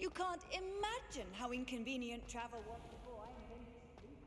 You can't imagine how inconvenient travel was before I invented sleep.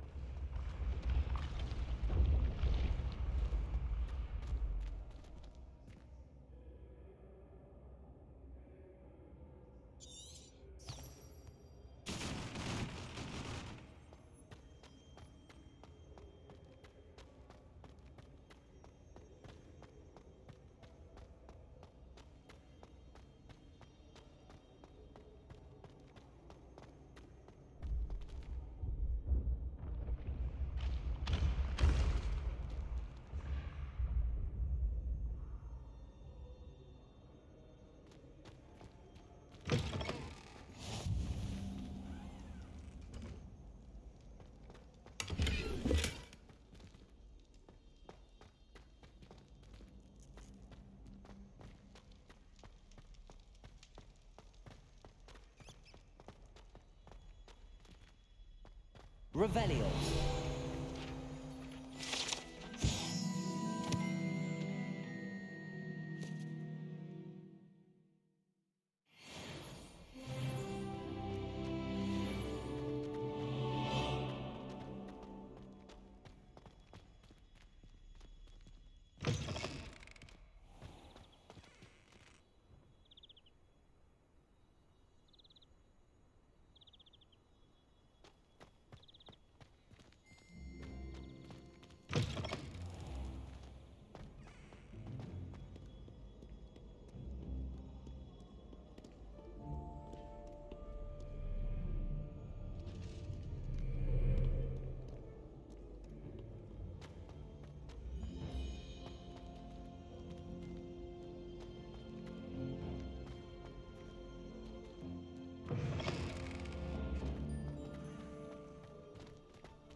Revelio.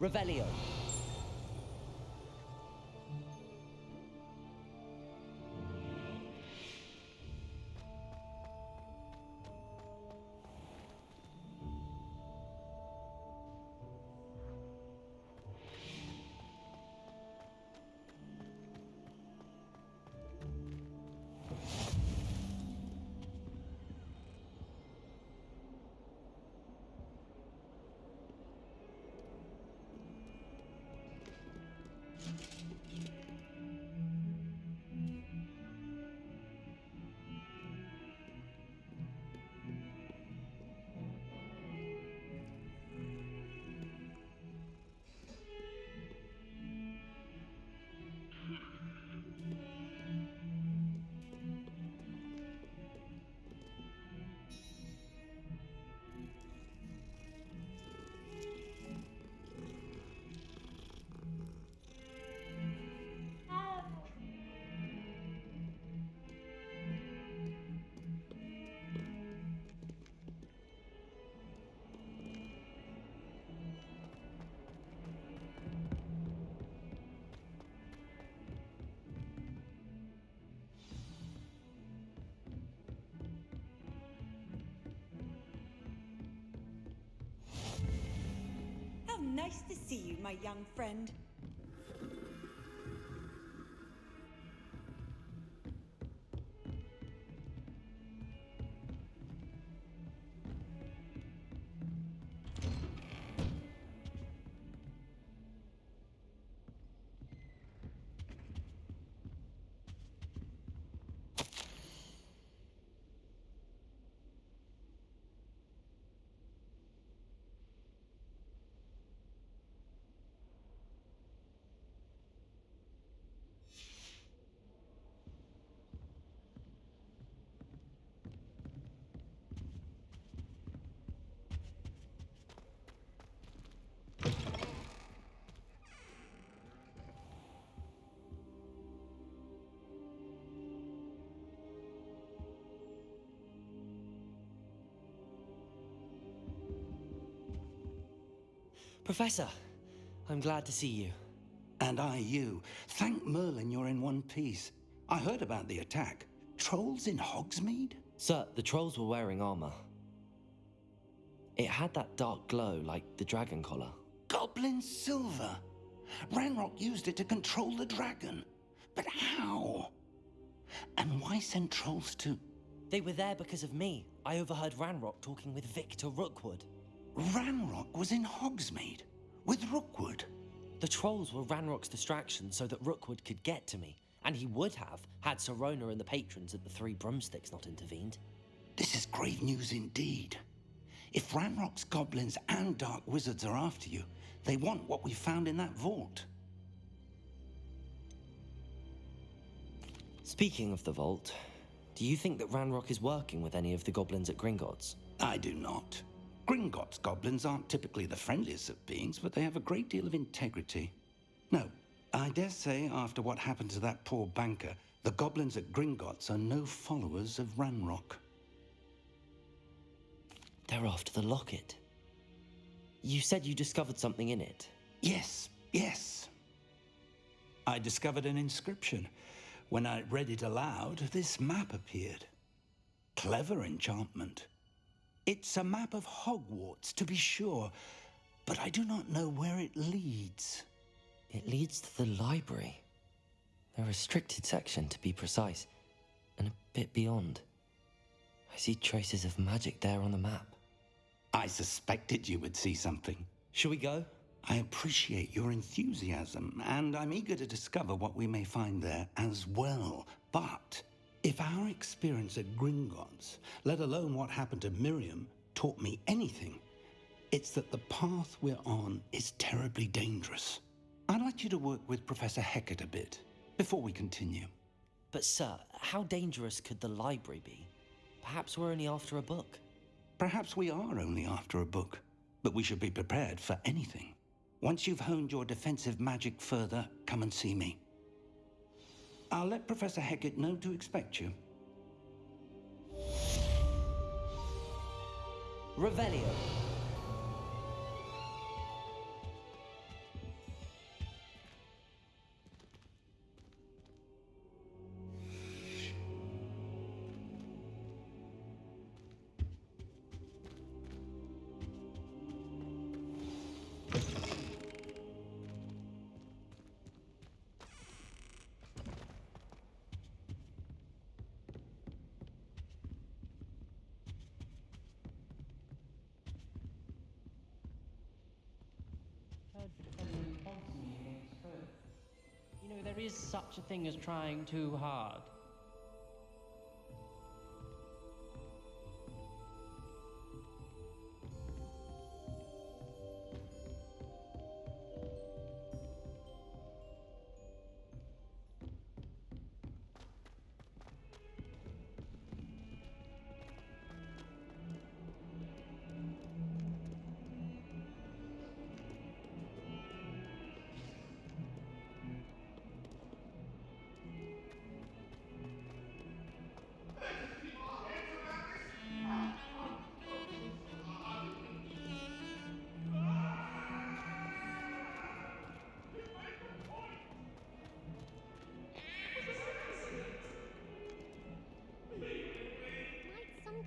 Revelio. How nice to see you, my young friend. Professor, I'm glad to see you. And I you. Thank Merlin you're in one piece. I heard about the attack. Trolls in Hogsmeade? Sir, the trolls were wearing armor. It had that dark glow like the dragon collar. Goblin silver. Ranrock used it to control the dragon. But how? And why send trolls to They were there because of me. I overheard Ranrock talking with Victor Rookwood. Ranrock was in Hogsmeade with Rookwood. The trolls were Ranrock's distraction so that Rookwood could get to me, and he would have had Sirona and the patrons at the Three Broomsticks not intervened. This is grave news indeed. If Ranrock's goblins and dark wizards are after you, they want what we found in that vault. Speaking of the vault, do you think that Ranrock is working with any of the goblins at Gringotts? I do not. Gringotts goblins aren't typically the friendliest of beings, but they have a great deal of integrity. No, I dare say after what happened to that poor banker, the goblins at Gringotts are no followers of Ranrock. They're after the locket. You said you discovered something in it. Yes. I discovered an inscription. When I read it aloud, this map appeared. Clever enchantment. It's a map of Hogwarts, to be sure, but I do not know where it leads. It leads to the library. The restricted section, to be precise, and a bit beyond. I see traces of magic there on the map. I suspected you would see something. Shall we go? I appreciate your enthusiasm, and I'm eager to discover what we may find there as well. But if our experience at Gringotts, let alone what happened to Miriam, taught me anything, it's that the path we're on is terribly dangerous. I'd like you to work with Professor Hecat a bit before we continue. But sir, how dangerous could the library be? Perhaps we're only after a book. Perhaps we are only after a book, but we should be prepared for anything. Once you've honed your defensive magic further, come and see me. I'll let Professor Hecat know to expect you. Revelio. There is such a thing as trying too hard.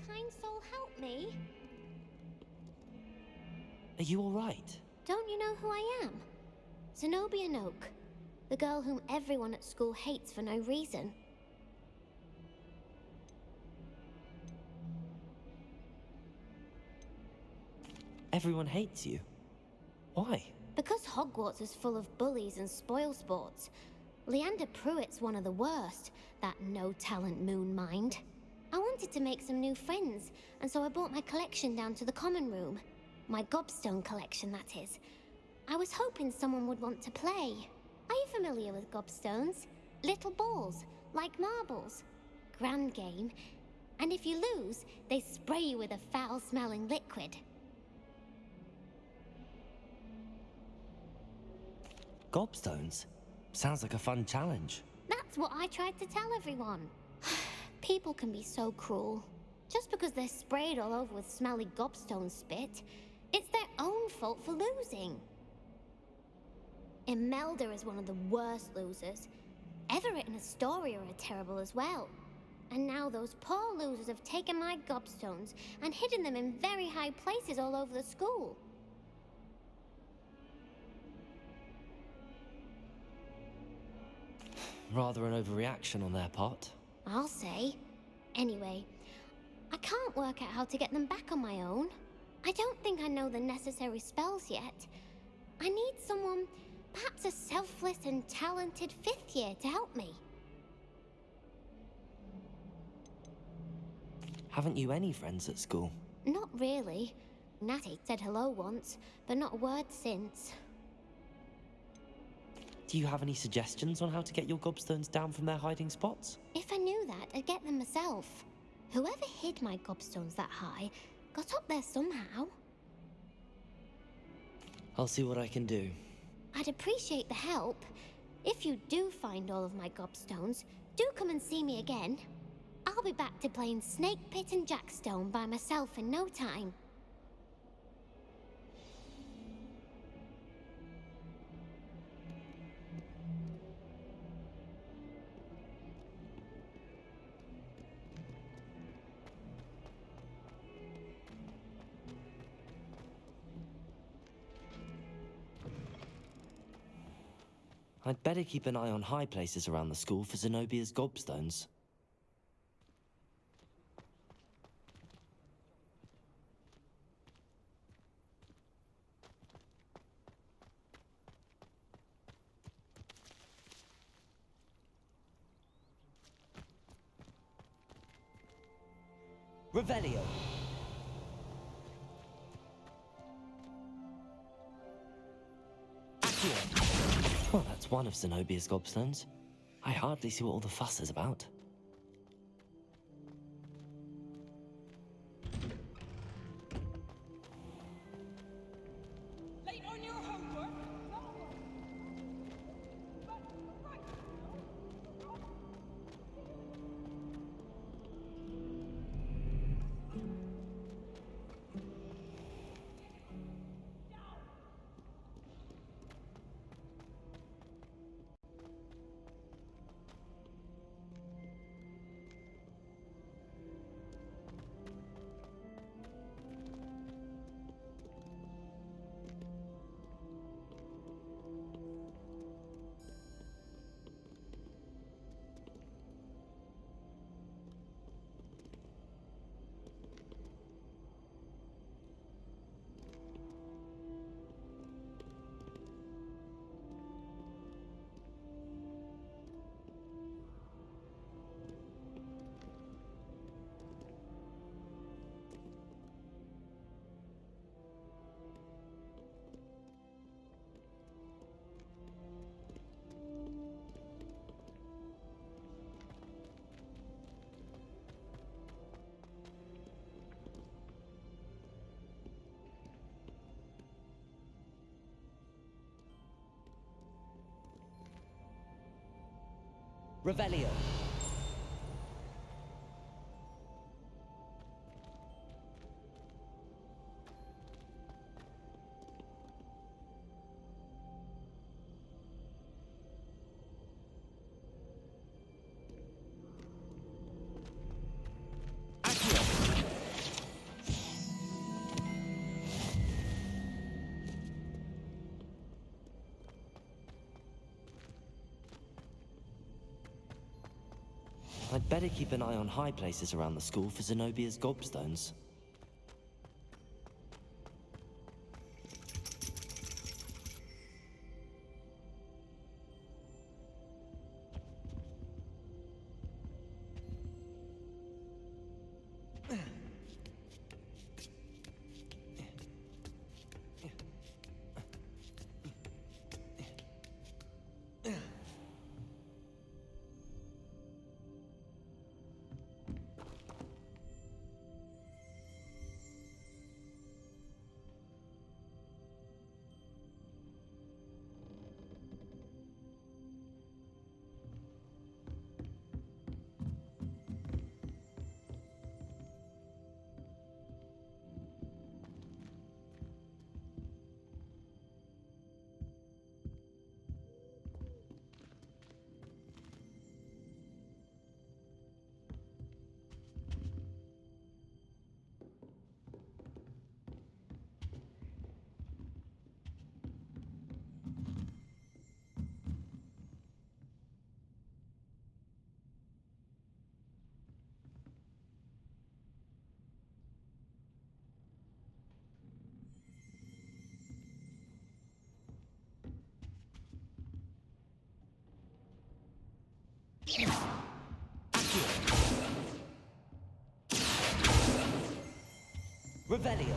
Kind soul help me? Are you all right? Don't you know who I am? Zenobia Noak, the girl whom everyone at school hates for no reason. Everyone hates you. Why? Because Hogwarts is full of bullies and spoilsports. Leander Pruitt's one of the worst, that no-talent moon mind. I wanted to make some new friends, and so I brought my collection down to the common room. My gobstone collection, that is. I was hoping someone would want to play. Are you familiar with gobstones? Little balls, like marbles. Grand game. And if you lose, they spray you with a foul-smelling liquid. Gobstones? Sounds like a fun challenge. That's what I tried to tell everyone. People can be so cruel. Just because they're sprayed all over with smelly gobstone spit, it's their own fault for losing. Imelda is one of the worst losers. Everett and Astoria are terrible as well. And now those poor losers have taken my gobstones and hidden them in very high places all over the school. Rather an overreaction on their part. I'll say. Anyway, I can't work out how to get them back on my own. I don't think I know the necessary spells yet. I need someone, perhaps a selfless and talented 5th year to help me. Haven't you any friends at school? Not really. Natty said hello once, but not a word since. Do you have any suggestions on how to get your gobstones down from their hiding spots? If I knew that, I'd get them myself. Whoever hid my gobstones that high got up there somehow. I'll see what I can do. I'd appreciate the help. If you do find all of my gobstones, do come and see me again. I'll be back to playing Snake Pit and Jackstone by myself in no time. I'd better keep an eye on high places around the school for Zenobia's gobstones. Revelio! Accio! Well, that's one of Zenobia's gobstones. I hardly see what all the fuss is about. Late on your homework? Revelio! I'd better keep an eye on high places around the school for Zenobia's gobstones. Revelio.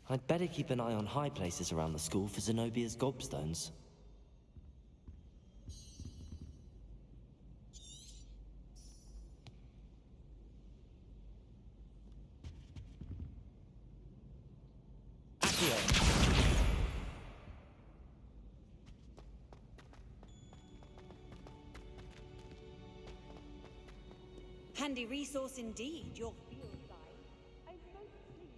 I'd better keep an eye on high places around the school for Zenobia's gobstones. Handy resource indeed, your field guide. I'm so pleased.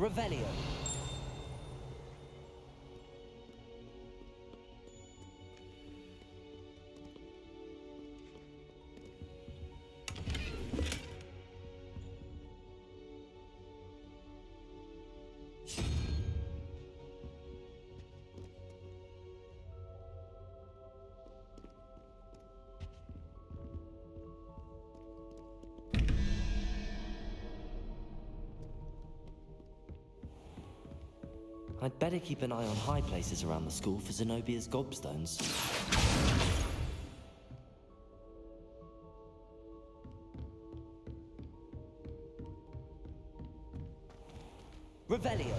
Revelio. I'd better keep an eye on high places around the school for Zenobia's gobstones. Revelio.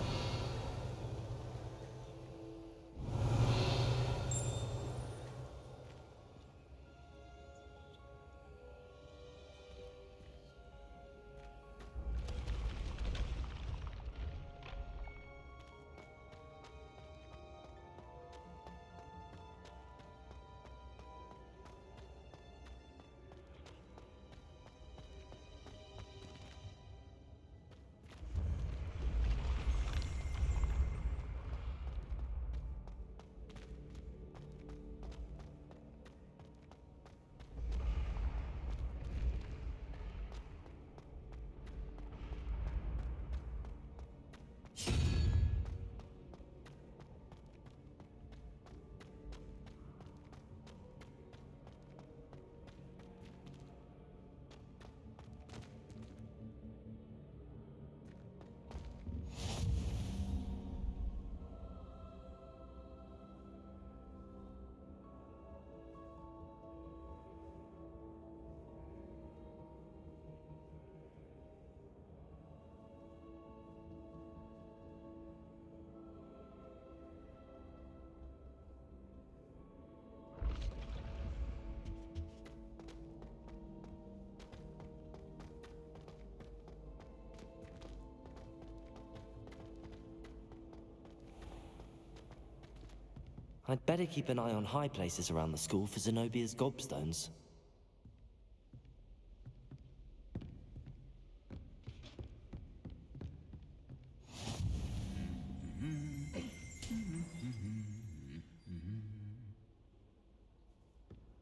I'd better keep an eye on high places around the school for Zenobia's gobstones.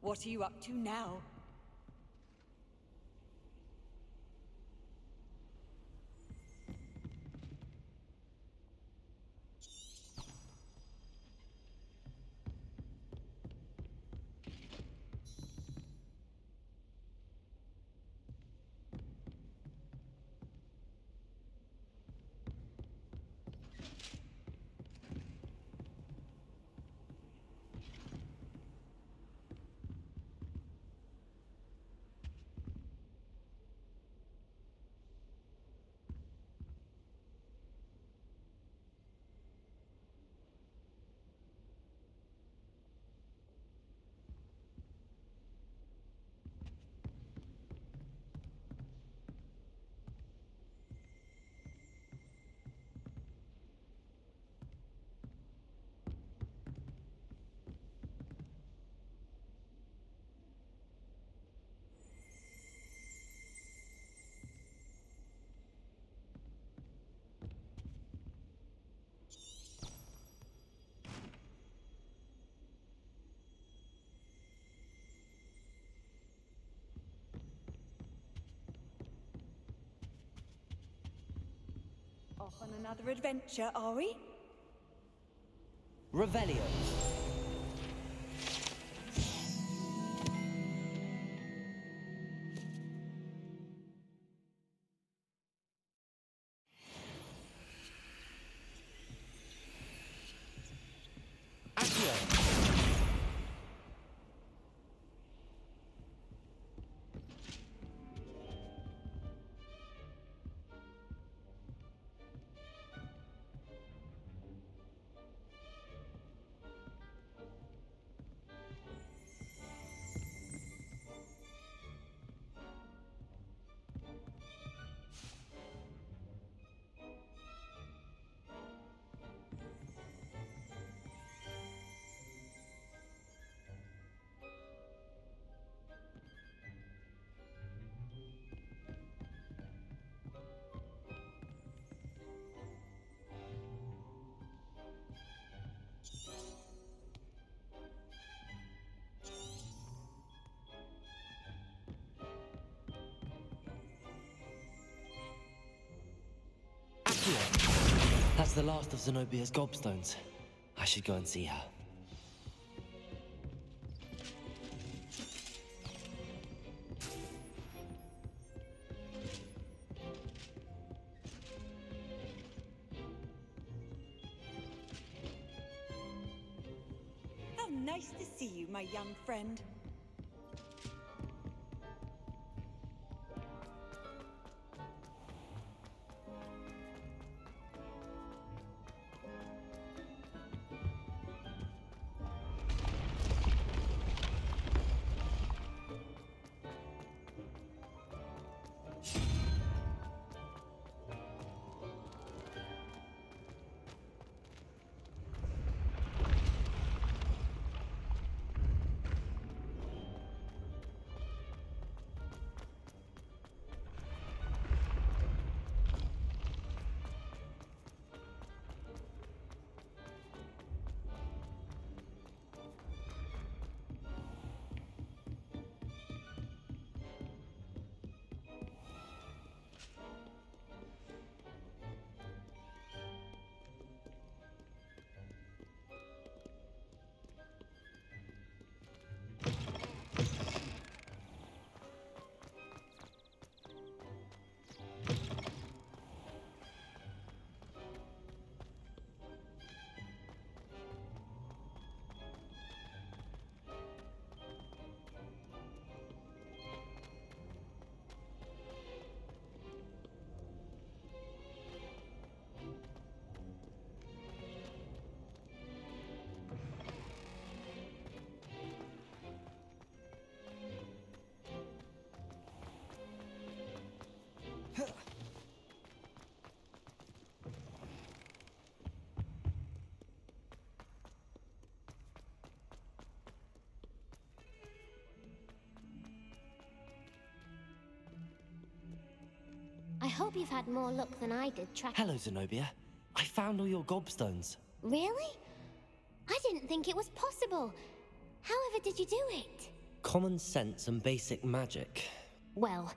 What are you up to now? Off on another adventure, are we? Revelio. Accio. That's the last of Zenobia's gobstones. I should go and see her. How nice to see you, my young friend. hope you've had more luck than I did tracking... Hello, Zenobia. I found all your gobstones. Really? I didn't think it was possible. However did you do it? Common sense and basic magic. Well,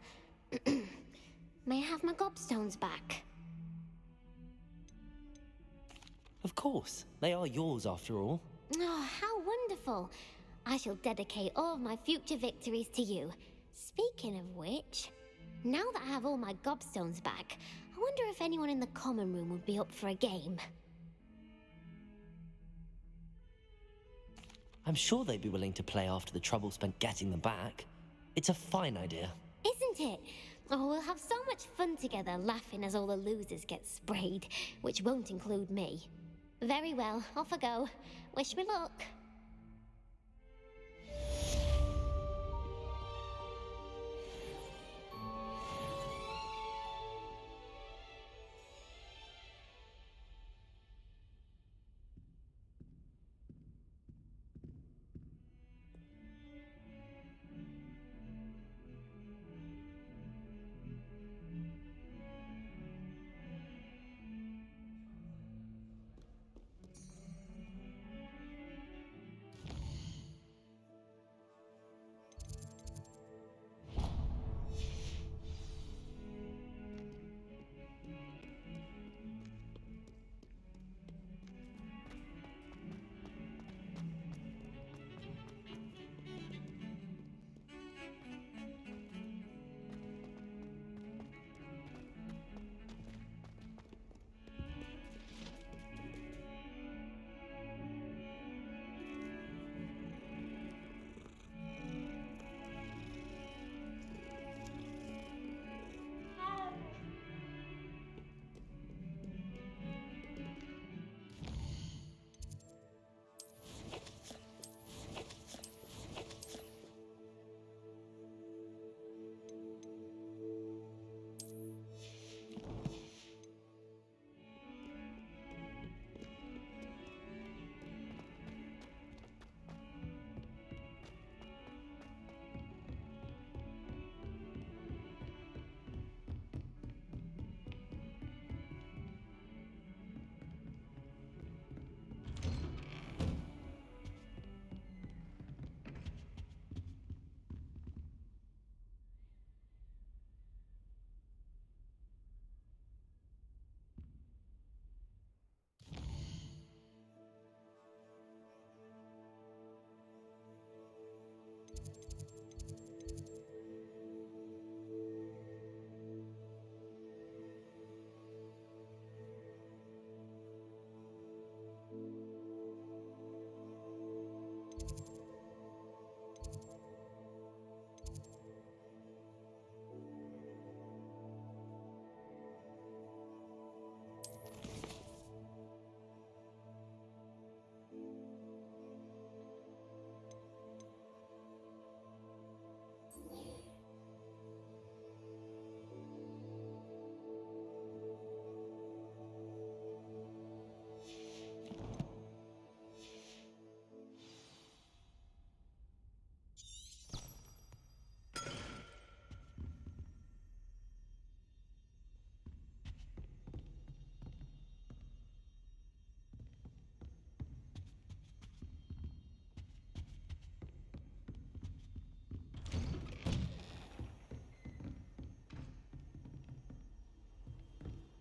may I have my gobstones back? Of course. They are yours, after all. Oh, how wonderful. I shall dedicate all of my future victories to you. Speaking of which, now that I have all my gobstones back, I wonder if anyone in the common room would be up for a game. I'm sure they'd be willing to play after the trouble spent getting them back. It's a fine idea. Isn't it? Oh, we'll have so much fun together, laughing as all the losers get sprayed, which won't include me. Very well, off I go. Wish me luck.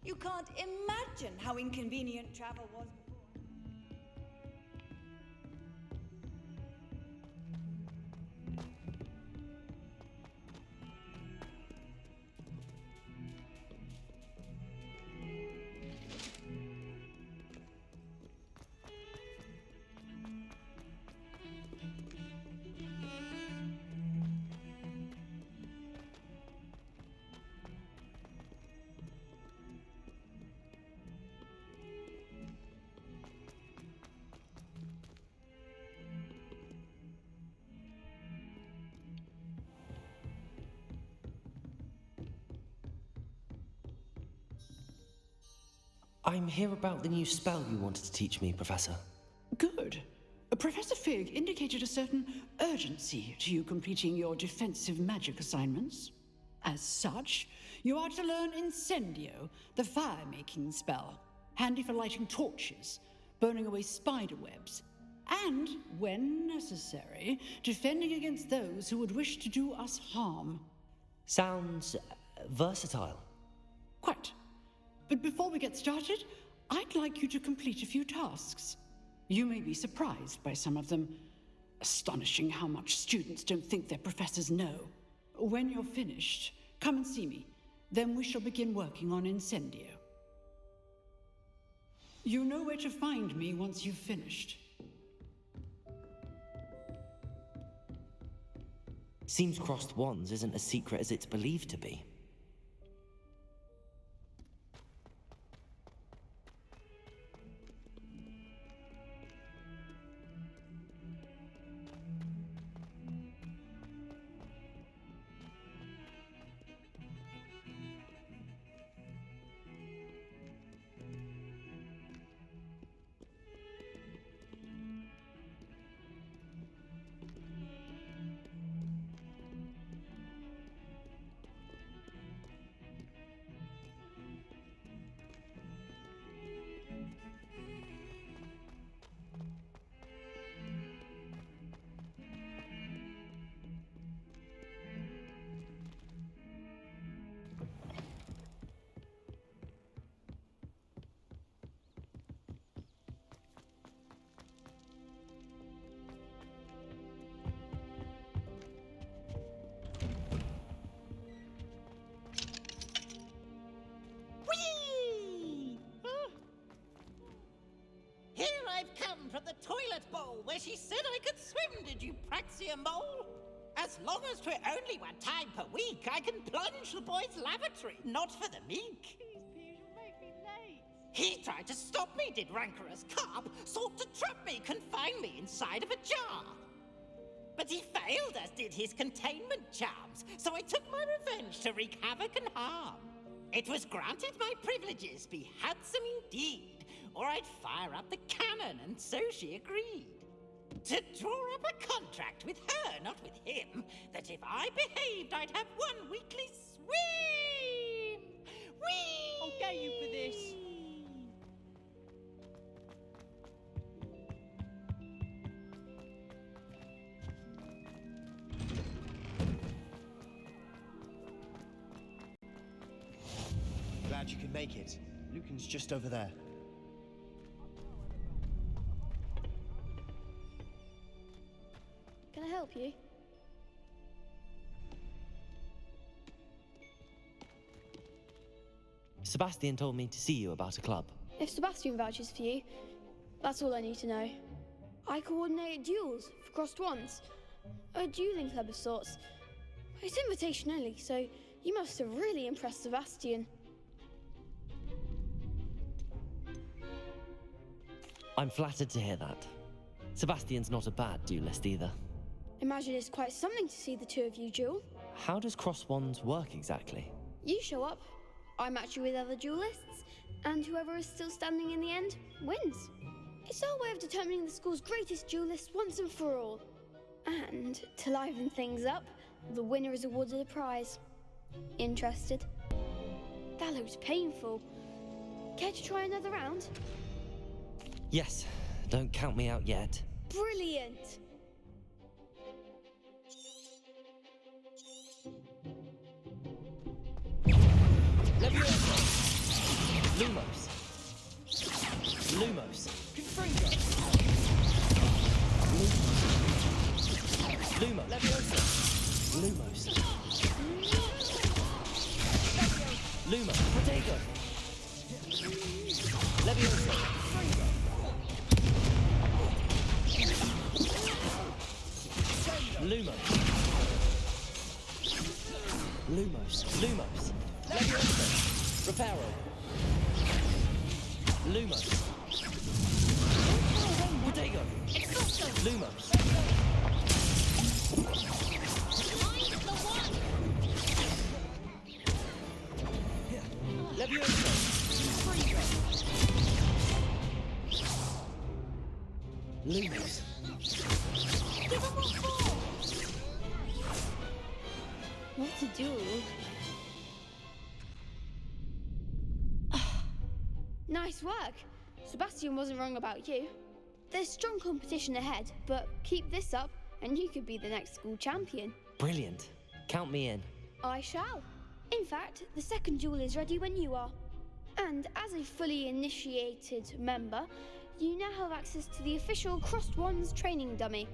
You can't imagine how inconvenient travel was before. I'm here about the new spell you wanted to teach me, Professor. Good. Professor Fig indicated a certain urgency to you completing your defensive magic assignments. As such, you are to learn Incendio, the fire-making spell, handy for lighting torches, burning away spider webs, and, when necessary, defending against those who would wish to do us harm. Sounds versatile. Quite. But before we get started, I'd like you to complete a few tasks. You may be surprised by some of them. Astonishing how much students don't think their professors know. When you're finished, come and see me. Then we shall begin working on Incendio. You know where to find me once you've finished. Seems crossed wands isn't as secret as it's believed to be. From the toilet bowl where she said I could swim, did you praxia mole? As long as 'twere only one time per week, I can plunge the boy's lavatory, not for the meek. Please, Piers, you'll make me late. He tried to stop me, did rancorous carp, sought to trap me, confine me inside of a jar. But he failed, as did his containment charms, so I took my revenge to wreak havoc and harm. It was granted my privileges be handsome indeed, or I'd fire up the cannon, and so she agreed. To draw up a contract with her, not with him, that if I behaved, I'd have one weekly swim! Whee! I'll get you for this. Glad you could make it. Lucan's just over there. Can I help you? Sebastian told me to see you about a club. If Sebastian vouches for you, that's all I need to know. I coordinate duels for crossed wands. A dueling club of sorts. It's invitation only, so you must have really impressed Sebastian. I'm flattered to hear that. Sebastian's not a bad duelist either. Imagine it's quite something to see the two of you duel. How does cross wands work exactly? You show up, I match you with other duelists, and whoever is still standing in the end wins. It's our way of determining the school's greatest duelist once and for all. And to liven things up, the winner is awarded a prize. Interested? That looks painful. Care to try another round? Yes, don't count me out yet. Brilliant! Lumos. Lumos. Confringo. Lumos. Lumos. Lumos. Protego. Leviosa. Lumos. Lumos. Lumos. Leviosa. Reparo. Lumos. Protego. Lumos. Leviosa. Lumos. What a duel. Nice work. Sebastian wasn't wrong about you. There's strong competition ahead, but keep this up and you could be the next school champion. Brilliant. Count me in. I shall. In fact, the second duel is ready when you are. And as a fully initiated member, you now have access to the official Crossed Wands training dummy.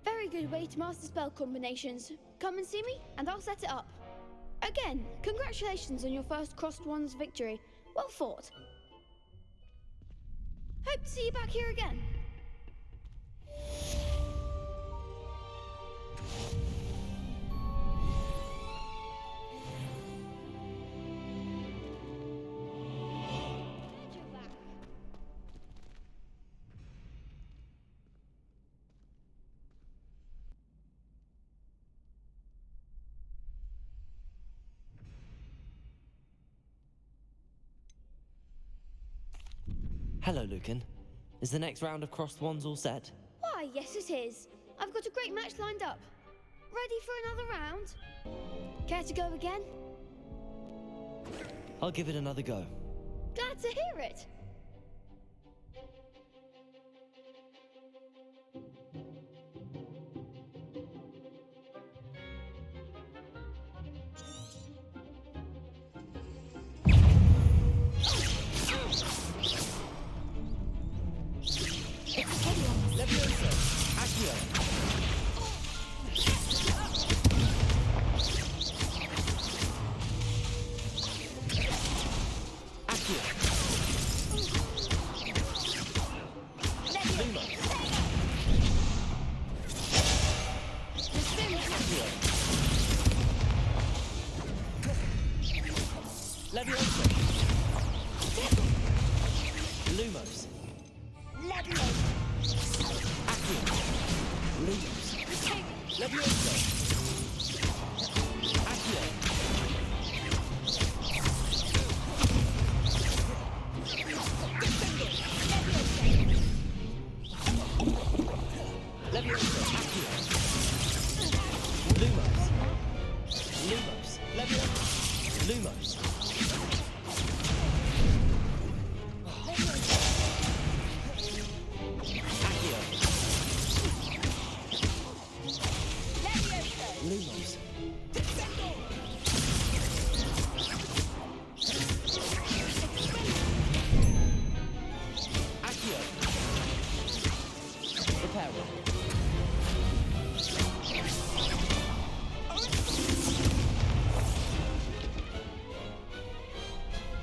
Very good way to master spell combinations. Come and see me, and I'll set it up. Again, congratulations on your first Crossed Wands victory. Well fought. Hope to see you back here again. Hello, Lucan. Is the next round of Crossed Wands all set? Why, yes it is. I've got a great match lined up. Ready for another round? Care to go again? I'll give it another go. Glad to hear it.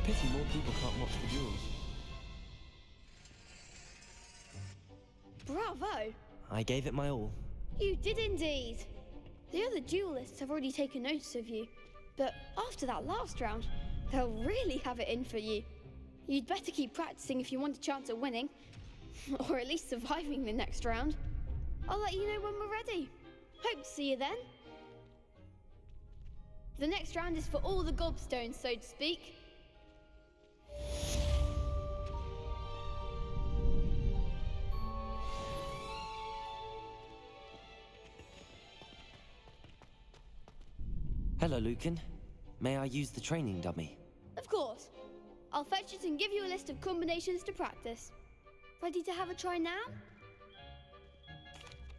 Pity more people can't watch the duels. Bravo! I gave it my all. You did indeed. The other duelists have already taken notice of you, but after that last round, they'll really have it in for you. You'd better keep practicing if you want a chance at winning, or at least surviving the next round. I'll let you know when we're ready. Hope to see you then. The next round is for all the gobstones, so to speak. Hello, Lucan. May I use the training dummy? Of course. I'll fetch it and give you a list of combinations to practice. Ready to have a try now?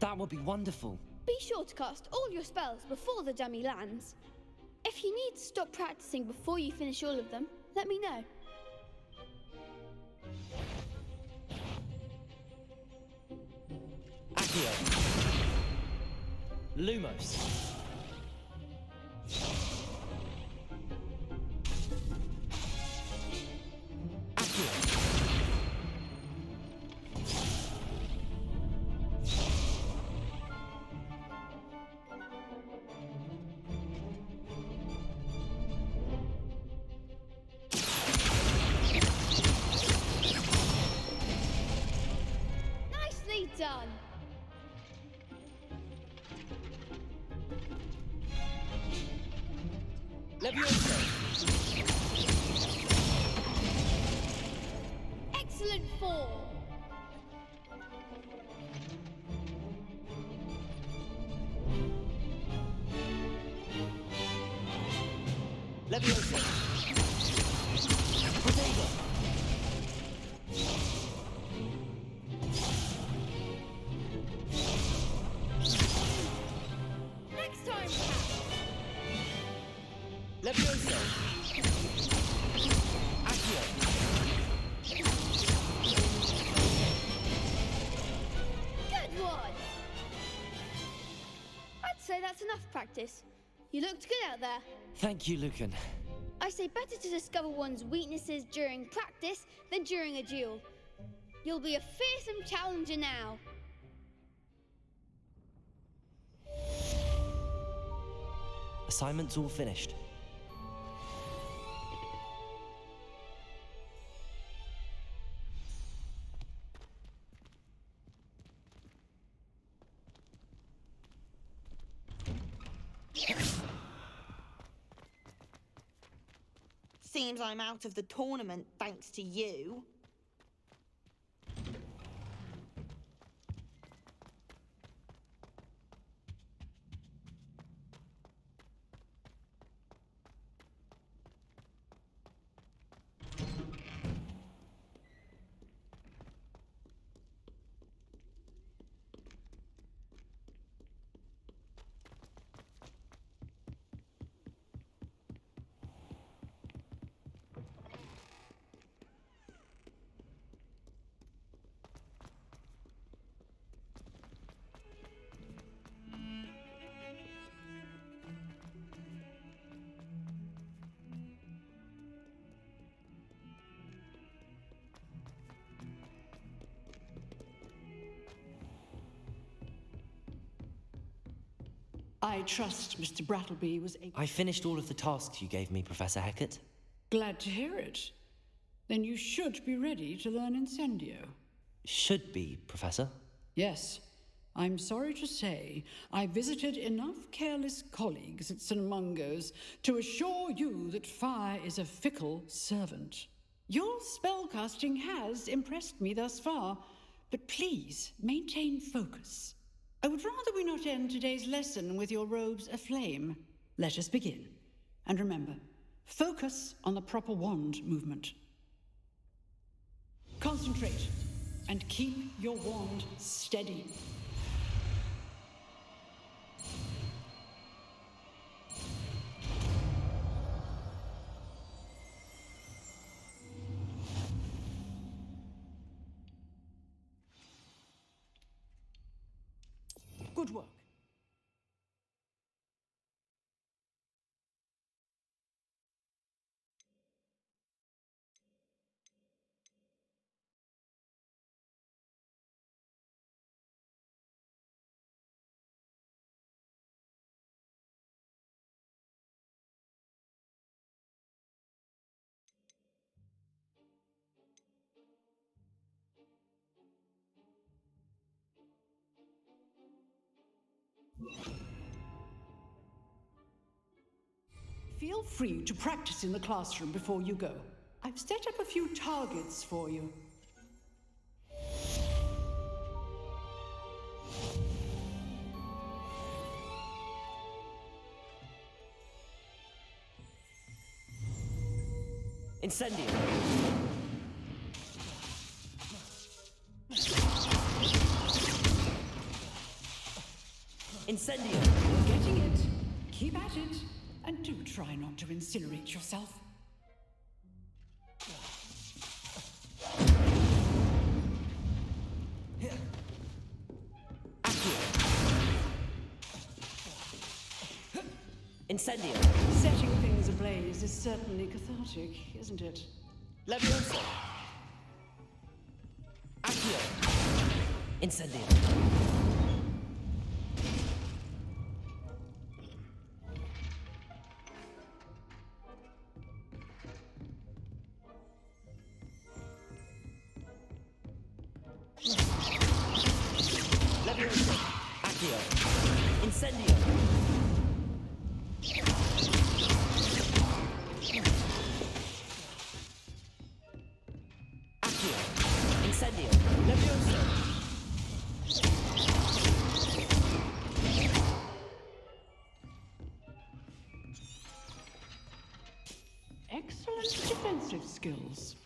That would be wonderful. Be sure to cast all your spells before the dummy lands. If you need to stop practicing before you finish all of them, let me know. Accio. Lumos. Nicely done. Excellent form. Leviosa. Protego. Levioso! Accio! Good one! I'd say that's enough practice. You looked good out there. Thank you, Lucan. I say better to discover one's weaknesses during practice than during a duel. You'll be a fearsome challenger now. Assignment's all finished. Seems I'm out of the tournament thanks to you. I trust Mr. Brattleby was able... I finished all of the tasks you gave me, Professor Hecat. Glad to hear it. Then you should be ready to learn Incendio. Should be, Professor. Yes. I'm sorry to say, I visited enough careless colleagues at St. Mungo's to assure you that fire is a fickle servant. Your spellcasting has impressed me thus far, but please maintain focus. I would rather we not end today's lesson with your robes aflame. Let us begin. And remember, focus on the proper wand movement. Concentrate and keep your wand steady. Good work. Feel free to practice in the classroom before you go. I've set up a few targets for you. Incendio! Incendio! You're getting it. Keep at it. And do try not to incinerate yourself. Incendio! Setting things ablaze is certainly cathartic, isn't it? Levioso! Accio! Incendio! Levioso! Accio! Incendio! Accio! Incendio! Levioso! Excellent defensive skills.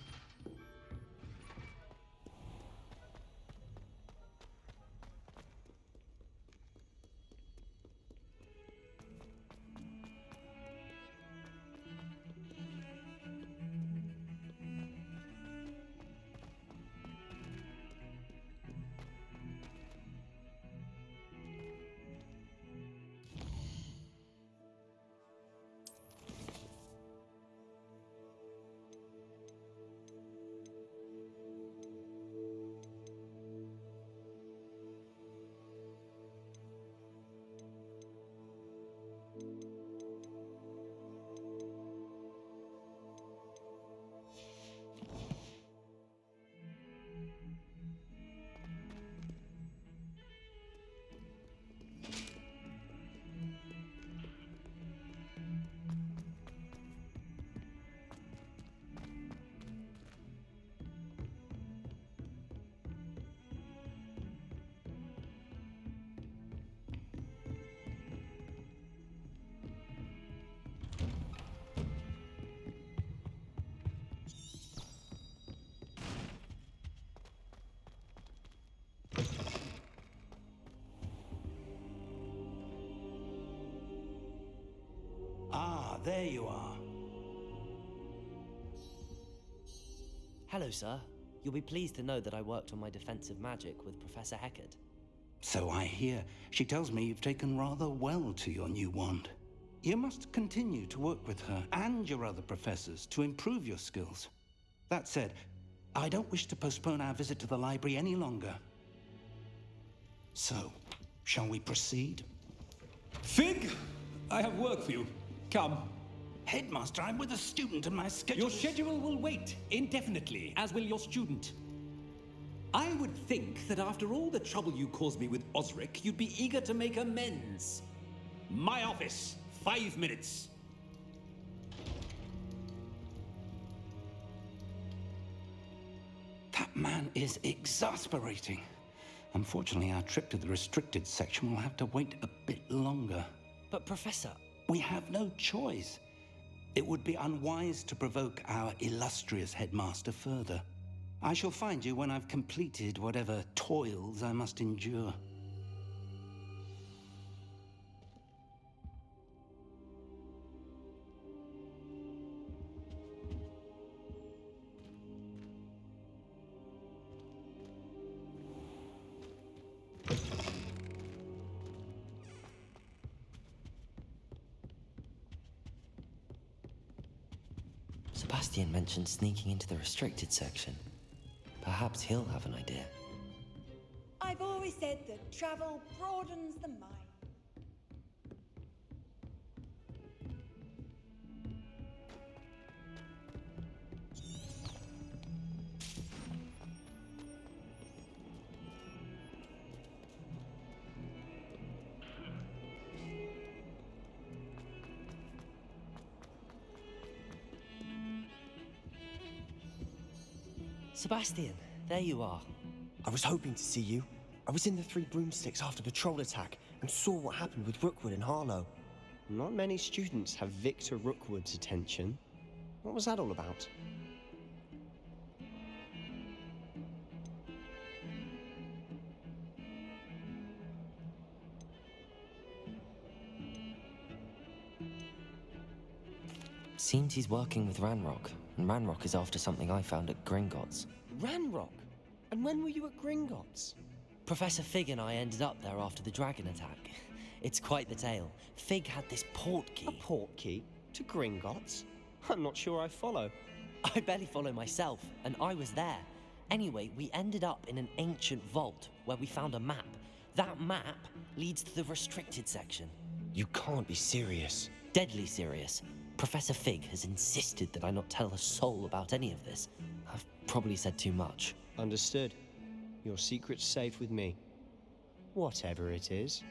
there you are. Hello, sir. You'll be pleased to know that I worked on my defensive magic with Professor Heckard. So I hear. She tells me you've taken rather well to your new wand. You must continue to work with her and your other professors to improve your skills. That said, I don't wish to postpone our visit to the library any longer. So, shall we proceed? Fig, I have work for you. Come. Headmaster, I'm with a student and my schedule... Your schedule will wait indefinitely, as will your student. I would think that after all the trouble you caused me with Osric, you'd be eager to make amends. My office, 5 minutes. That man is exasperating. Unfortunately, our trip to the restricted section will have to wait a bit longer. But, Professor... We have no choice. It would be unwise to provoke our illustrious headmaster further. I shall find you when I've completed whatever toils I must endure. Sebastian mentioned sneaking into the restricted section. Perhaps he'll have an idea. I've always said that travel broadens the mind. Sebastian, there you are. I was hoping to see you. I was in the Three Broomsticks after the troll attack and saw what happened with Rookwood and Harlow. Not many students have Victor Rookwood's attention. What was that all about? Seems he's working with Ranrock, and Ranrock is after something I found at Gringotts. Ranrock? And when were you at Gringotts? Professor Fig and I ended up there after the dragon attack. It's quite the tale. Fig had this port key. A port key? To Gringotts? I'm not sure I follow. I barely follow myself, and I was there. Anyway, we ended up in an ancient vault where we found a map. That map leads to the restricted section. You can't be serious. Deadly serious. Professor Fig has insisted that I not tell a soul about any of this. I've probably said too much. Understood. Your secret's safe with me. Whatever it is.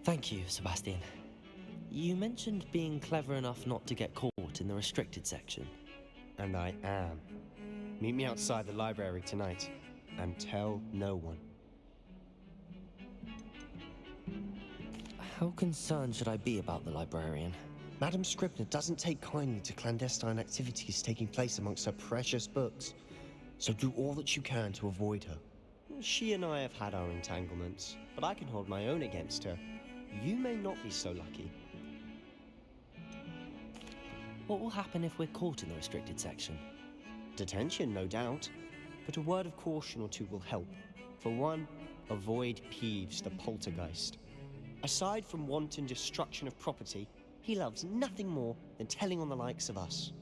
Thank you, Sebastian. You mentioned being clever enough not to get caught in the restricted section. And I am. Meet me outside the library tonight, and tell no one. How concerned should I be about the librarian? Madam Scribner doesn't take kindly to clandestine activities taking place amongst her precious books, so do all that you can to avoid her. She and I have had our entanglements, but I can hold my own against her. You may not be so lucky. What will happen if we're caught in the restricted section? Detention, no doubt, but a word of caution or two will help. For one, avoid Peeves, the poltergeist. Aside from wanton destruction of property, he loves nothing more than telling on the likes of us.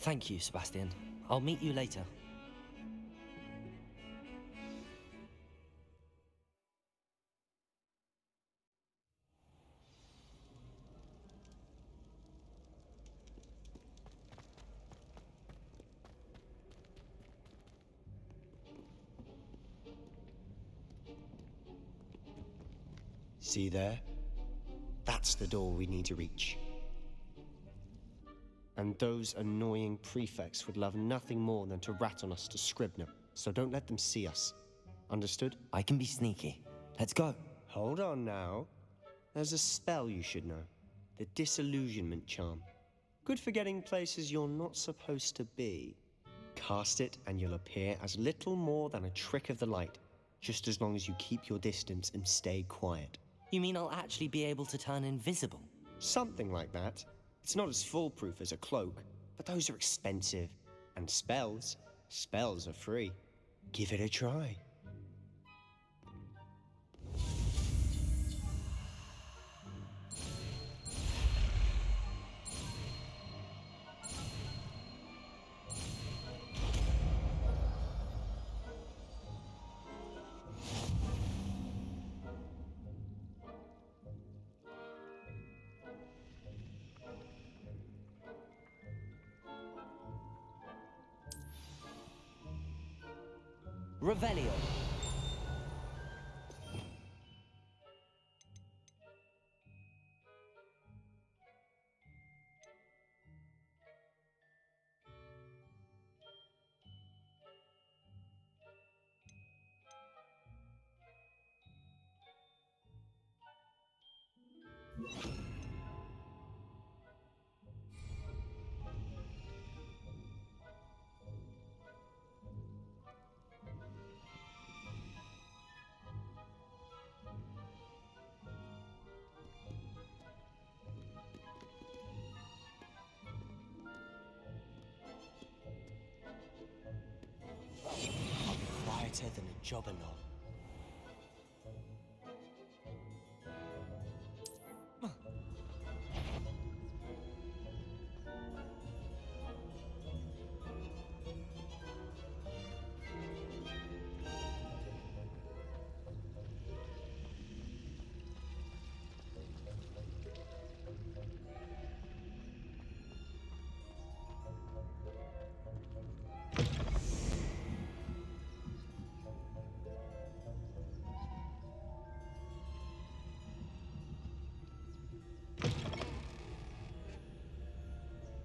Thank you, Sebastian. I'll meet you later. See there? That's the door we need to reach. And those annoying prefects would love nothing more than to rat on us to Scribner, so don't let them see us. Understood? I can be sneaky. Let's go. Hold on now. There's a spell you should know. The Disillusionment Charm. Good for getting places you're not supposed to be. Cast it and you'll appear as little more than a trick of the light, just as long as you keep your distance and stay quiet. You mean I'll actually be able to turn invisible? Something like that. It's not as foolproof as a cloak, but those are expensive. And spells are free. Give it a try. Revelio. Quieter than a jobberknoll.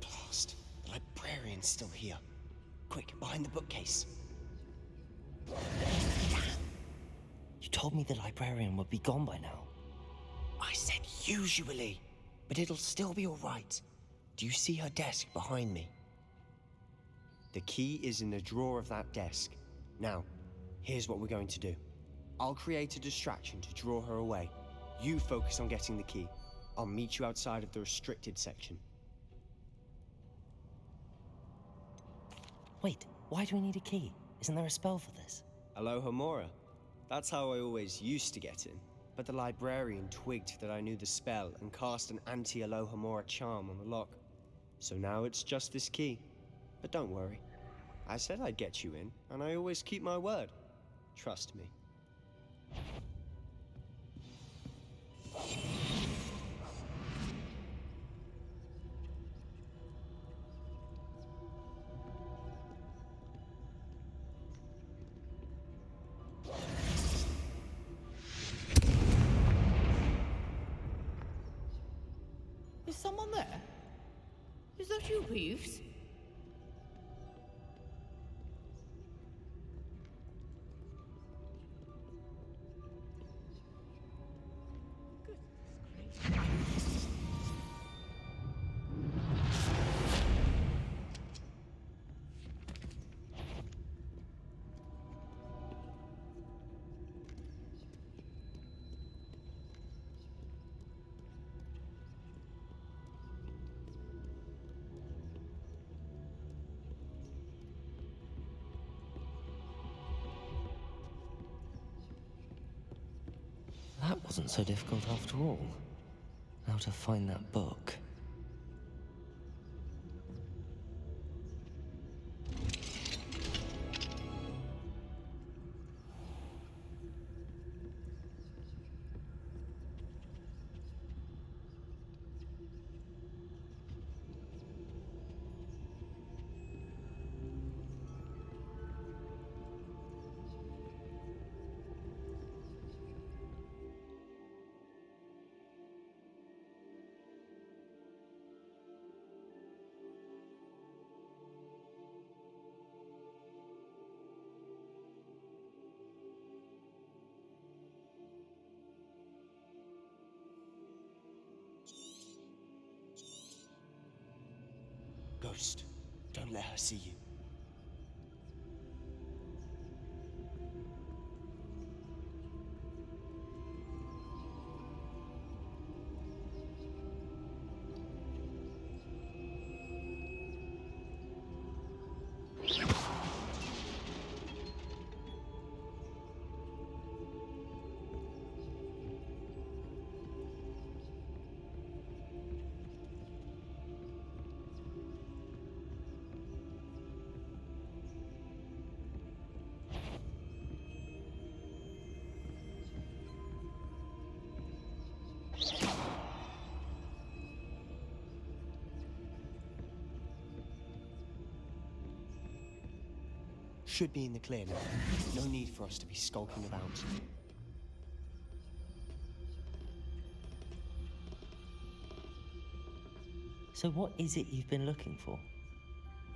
Blast! The librarian's still here. Quick, behind the bookcase. You told me the librarian would be gone by now. I said usually, but it'll still be all right. Do you see her desk behind me? The key is in the drawer of that desk. Now, here's what we're going to do. I'll create a distraction to draw her away. You focus on getting the key. I'll meet you outside of the restricted section. Wait, why do we need a key? Isn't there a spell for this? Alohomora. That's how I always used to get in. But the librarian twigged that I knew the spell and cast an anti-Alohomora charm on the lock. So now it's just this key. But don't worry. I said I'd get you in, and I always keep my word. Trust me. Is someone there? Is that you, Peeves? That wasn't so difficult after all. How to find that book. Ghost, don't let her see you. should be in the clear now. No need for us to be skulking about. So what is it you've been looking for?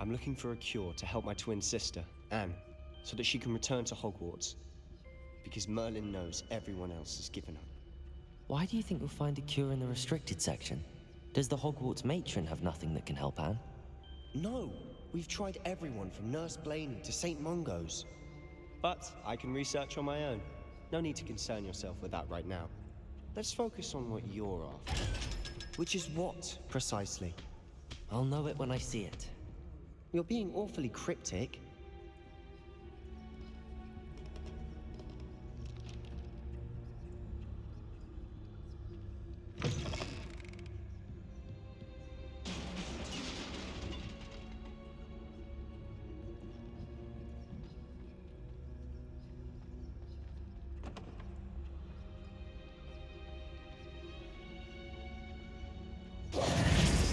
I'm looking for a cure to help my twin sister, Anne, so that she can return to Hogwarts. Because Merlin knows everyone else has given up. Why do you think you'll find a cure in the restricted section? Does the Hogwarts matron have nothing that can help Anne? No! We've tried everyone from Nurse Blaney to St. Mungo's. But I can research on my own. No need to concern yourself with that right now. Let's focus on what you're after. Which is what, precisely? I'll know it when I see it. You're being awfully cryptic.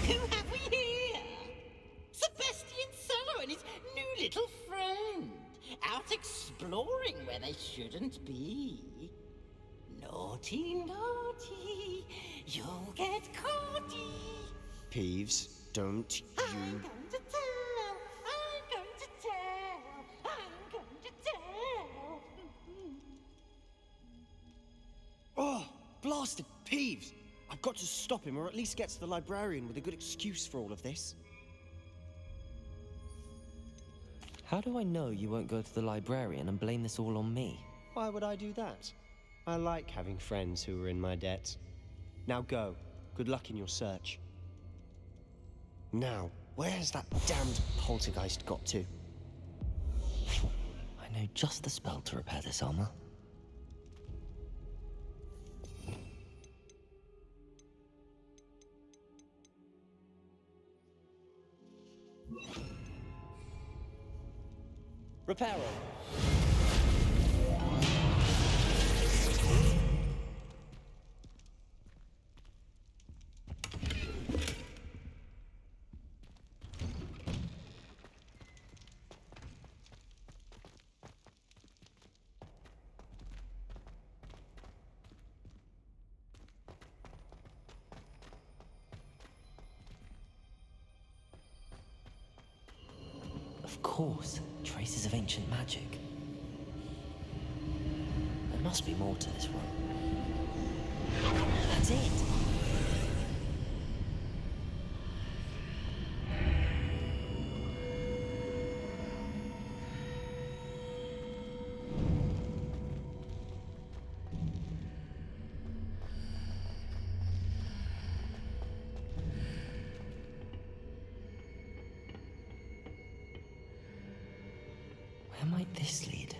Who have we here? Sebastian Sallow and his new little friend, out exploring where they shouldn't be. Naughty, naughty, you'll get caughty. Peeves, don't I'm you... going to tell, I'm going to tell, I'm going to tell. Oh, blasted Peeves! I've got to stop him, or at least get to the librarian with a good excuse for all of this. How do I know you won't go to the librarian and blame this all on me? Why would I do that? I like having friends who are in my debt. Now go. Good luck in your search. Now, where has that damned poltergeist got to? I know just the spell to repair this armor. Reparo! Of course, traces of ancient magic. There must be more to this room. That's it! Where might this lead?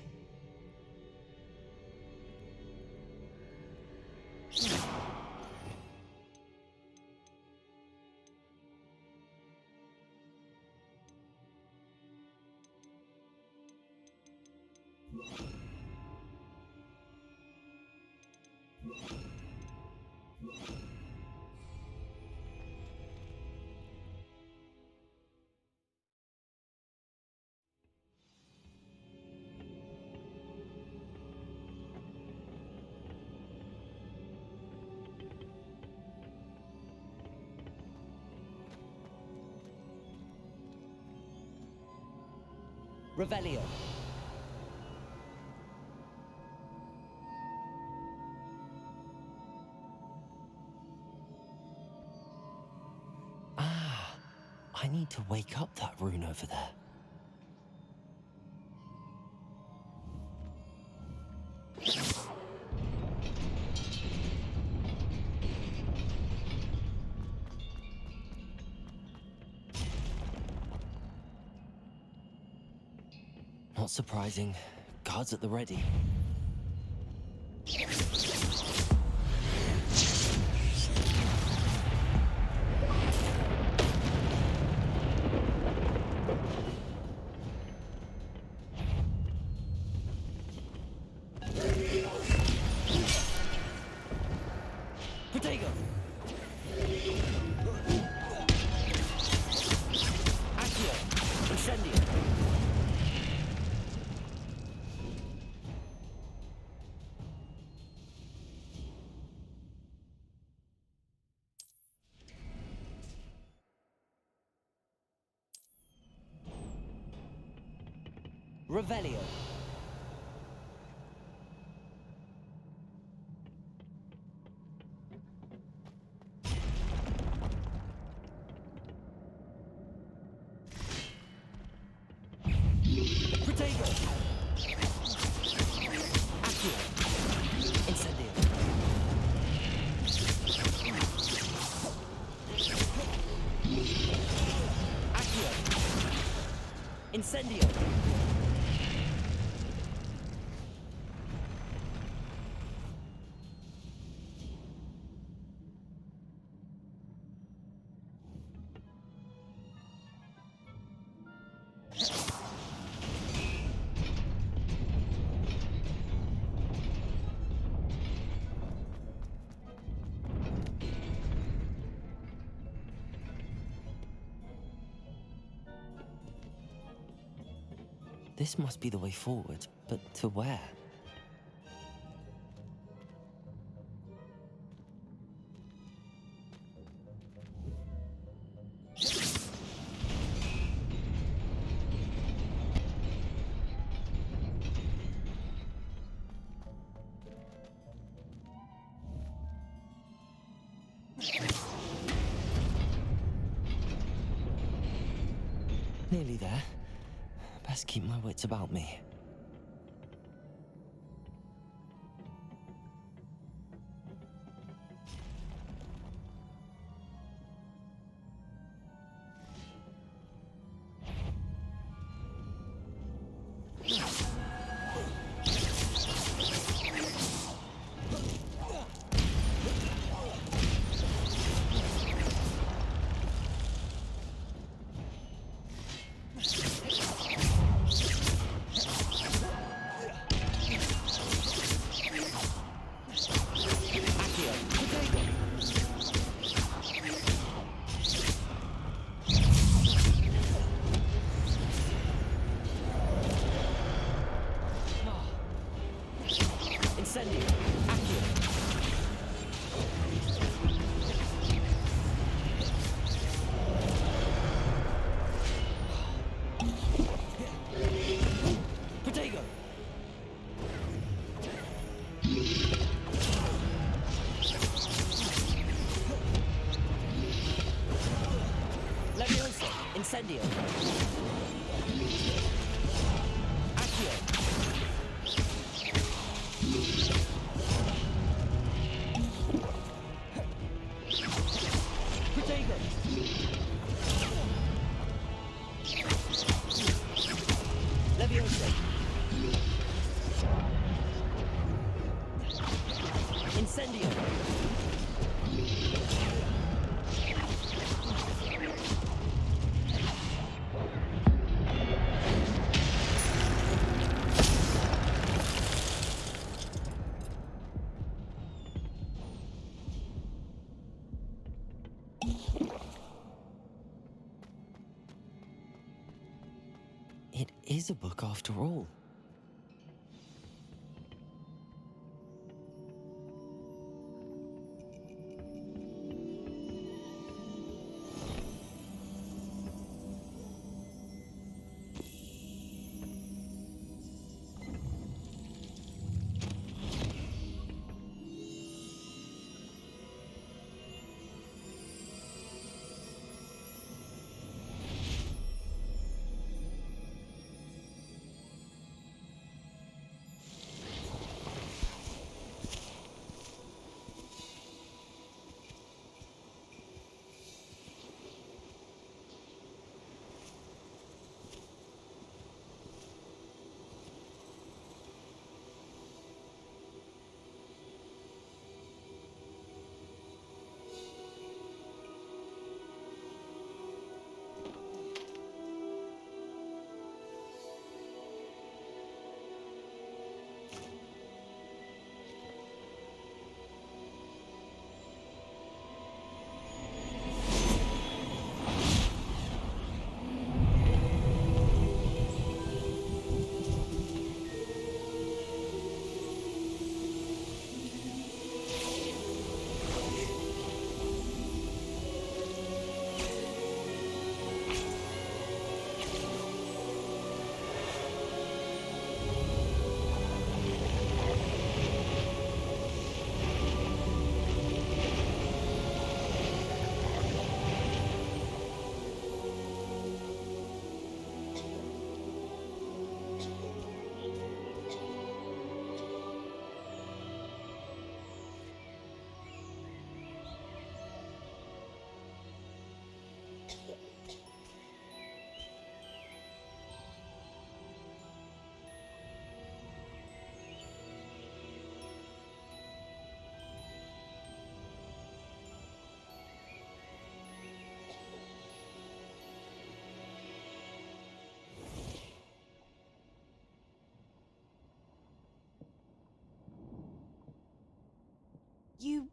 Revelio. I need to wake up that rune over there. Not surprising. Guards at the ready. Protego! Accio! Incendio! Revelio. Protego. Accio. Incendio. Accio. Incendio. This must be the way forward, but to where? Nearly there. Best keep my wits about me. Incendio. Accio. Protego. Leviosa. Incendio. It is a book after all.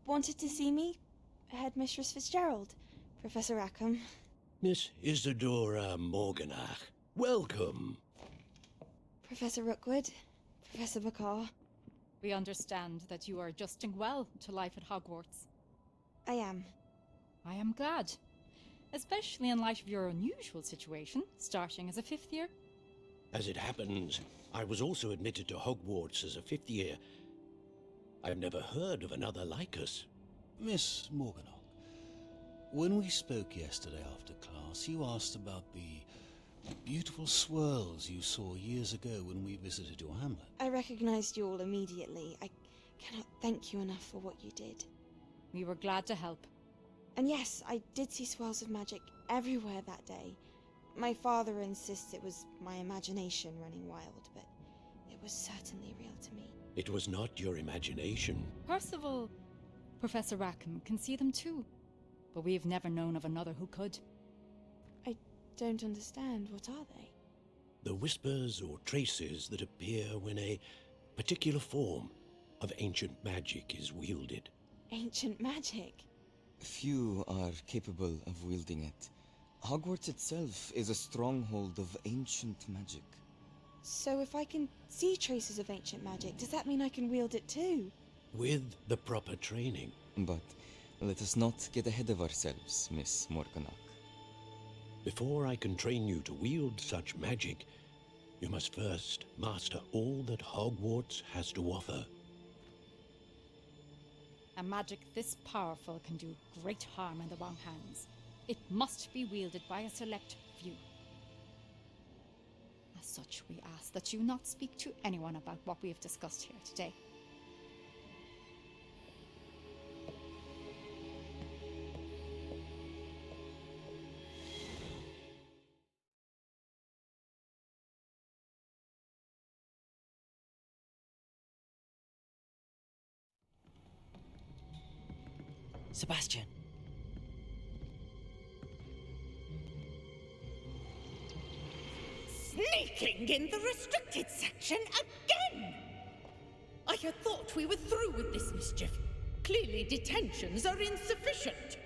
wanted to see me? Headmistress Fitzgerald, Professor Rackham. Miss Isadora Morganach, welcome. Professor Rookwood, Professor Bakar. We understand that you are adjusting well to life at Hogwarts. I am. I am glad. Especially in light of your unusual situation, starting as a 5th year. As it happens, I was also admitted to Hogwarts as a 5th year. I've never heard of another like us. Miss Morganach, when we spoke yesterday after class, you asked about the beautiful swirls you saw years ago when we visited your hamlet. I recognized you all immediately. I cannot thank you enough for what you did. We were glad to help. And yes, I did see swirls of magic everywhere that day. My father insists it was my imagination running wild, but it was certainly real to me. It was not your imagination. Percival, Professor Rackham can see them too, but we've never known of another who could. I don't understand. What are they? The whispers or traces that appear when a particular form of ancient magic is wielded. Ancient magic? Few are capable of wielding it. Hogwarts itself is a stronghold of ancient magic. So if I can see traces of ancient magic, does that mean I can wield it too? With the proper training. But let us not get ahead of ourselves, Miss Morganach. Before I can train you to wield such magic, you must first master all that Hogwarts has to offer. A magic this powerful can do great harm in the wrong hands. It must be wielded by a select few. As such, we ask that you not speak to anyone about what we have discussed here today. Sebastian! Sneaking in the restricted section again! I had thought we were through with this mischief. Clearly detentions are insufficient.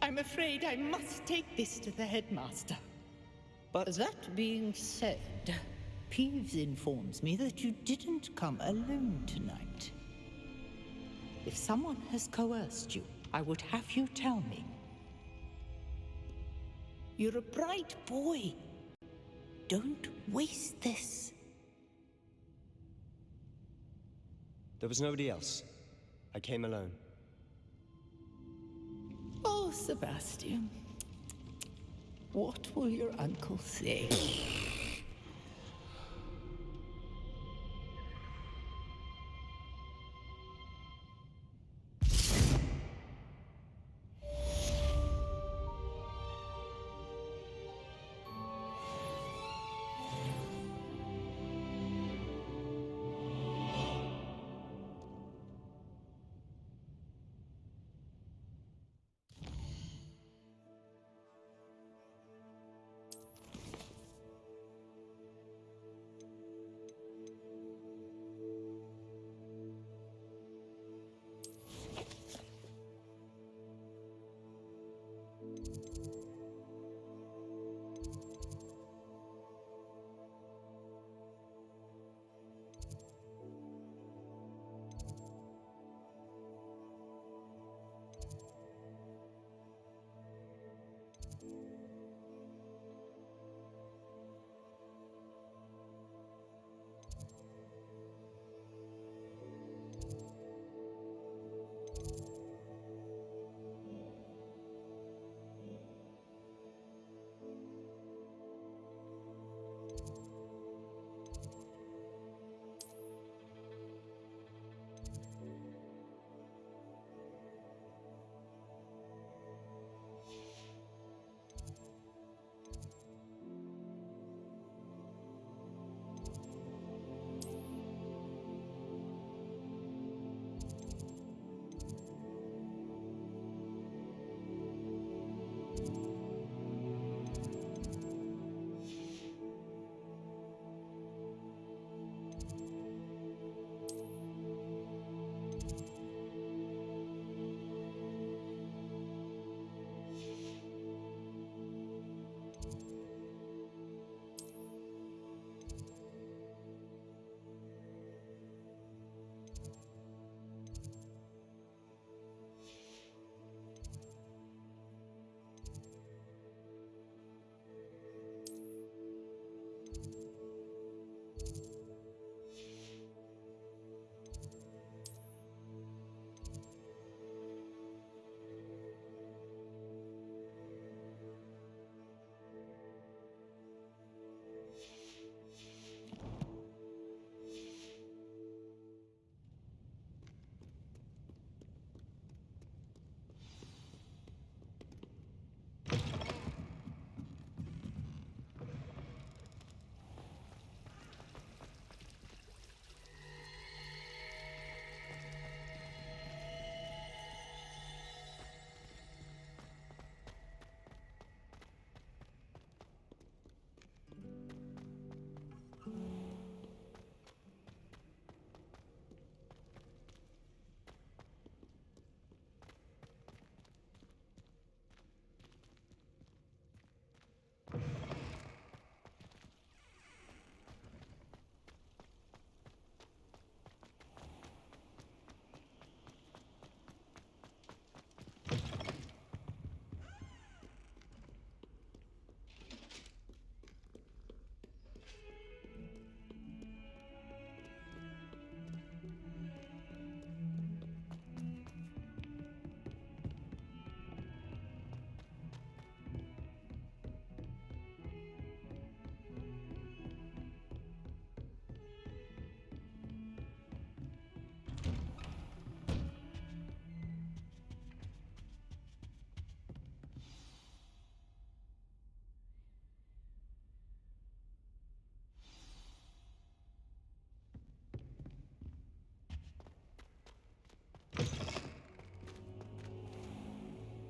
I'm afraid I must take this to the headmaster. But that being said, Peeves informs me that you didn't come alone tonight. If someone has coerced you, I would have you tell me. You're a bright boy. Don't waste this. There was nobody else. I came alone. Oh, Sebastian. What will your uncle say?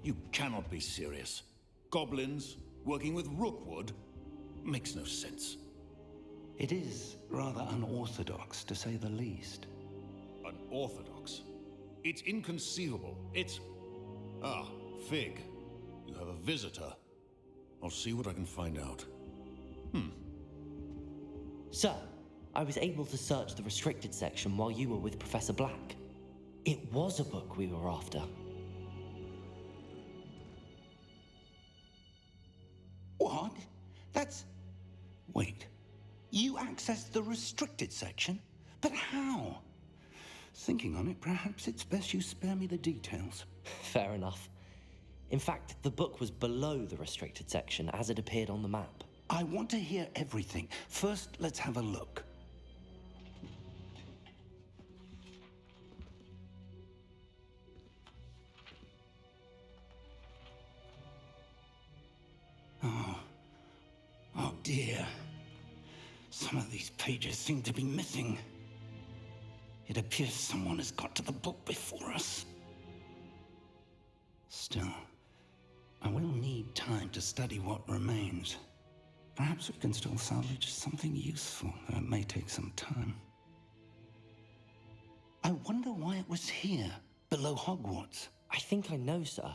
You cannot be serious. Goblins working with Rookwood makes no sense. It is rather unorthodox, to say the least. Unorthodox? It's inconceivable. It's... Ah, Fig. You have a visitor. I'll see what I can find out. Sir, I was able to search the restricted section while you were with Professor Black. It was a book we were after. What? That's... Wait. You accessed the restricted section? But how? Thinking on it, perhaps it's best you spare me the details. Fair enough. In fact, the book was below the restricted section as it appeared on the map. I want to hear everything. First, let's have a look. Oh dear. Some of these pages seem to be missing. It appears someone has got to the book before us. Still, I will need time to study what remains. Perhaps we can still salvage something useful, though it may take some time. I wonder why it was here, below Hogwarts. I think I know, sir.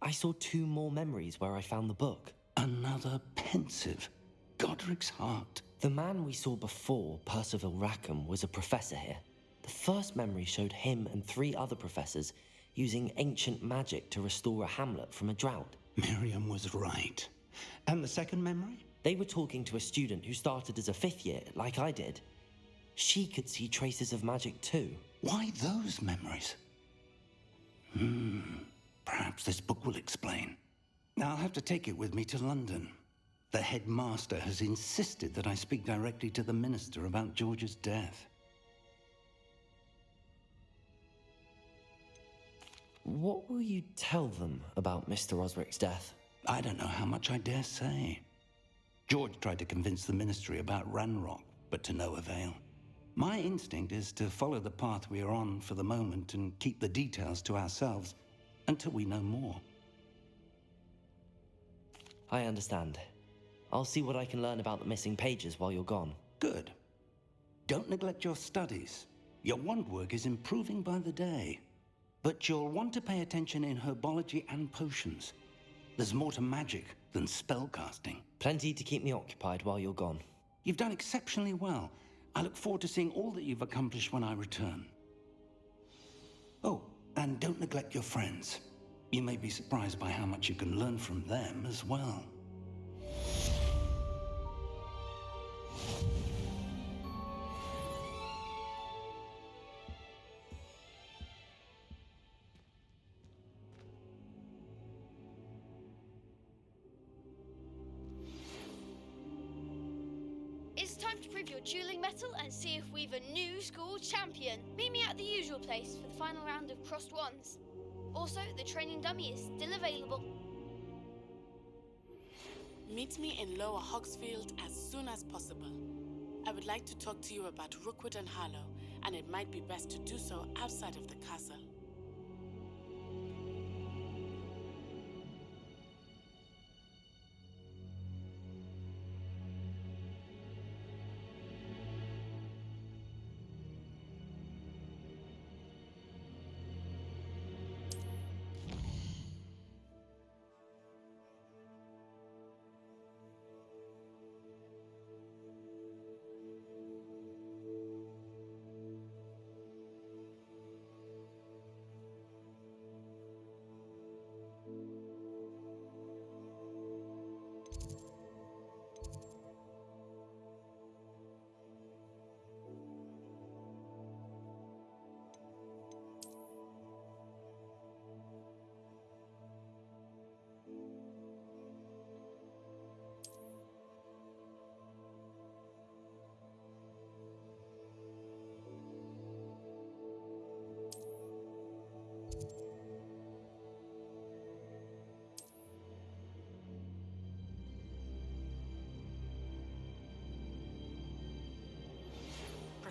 I saw 2 more memories where I found the book. Another pensive. Godric's heart. The man we saw before, Percival Rackham, was a professor here. The first memory showed him and 3 other professors using ancient magic to restore a hamlet from a drought. Miriam was right. And the second memory? They were talking to a student who started as a 5th year, like I did. She could see traces of magic too. Why those memories? Perhaps this book will explain. Now I'll have to take it with me to London. The headmaster has insisted that I speak directly to the minister about George's death. What will you tell them about Mr. Osric's death? I don't know how much I dare say. George tried to convince the ministry about Ranrock, but to no avail. My instinct is to follow the path we are on for the moment and keep the details to ourselves until we know more. I understand. I'll see what I can learn about the missing pages while you're gone. Good. Don't neglect your studies. Your wand work is improving by the day. But you'll want to pay attention in herbology and potions. There's more to magic than spellcasting. Plenty to keep me occupied while you're gone. You've done exceptionally well. I look forward to seeing all that you've accomplished when I return. Oh, and don't neglect your friends. You may be surprised by how much you can learn from them as well. It's time to prove your dueling mettle and see if we've a new school champion. Meet me at the usual place for the final round of crossed wands. Also, the training dummy is still available. Meet me in Lower Hogsfield as soon as possible. I would like to talk to you about Rookwood and Harlow, and it might be best to do so outside of the castle.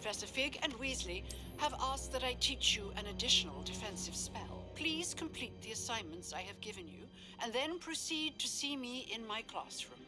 Professor Fig and Weasley have asked that I teach you an additional defensive spell. Please complete the assignments I have given you, and then proceed to see me in my classroom.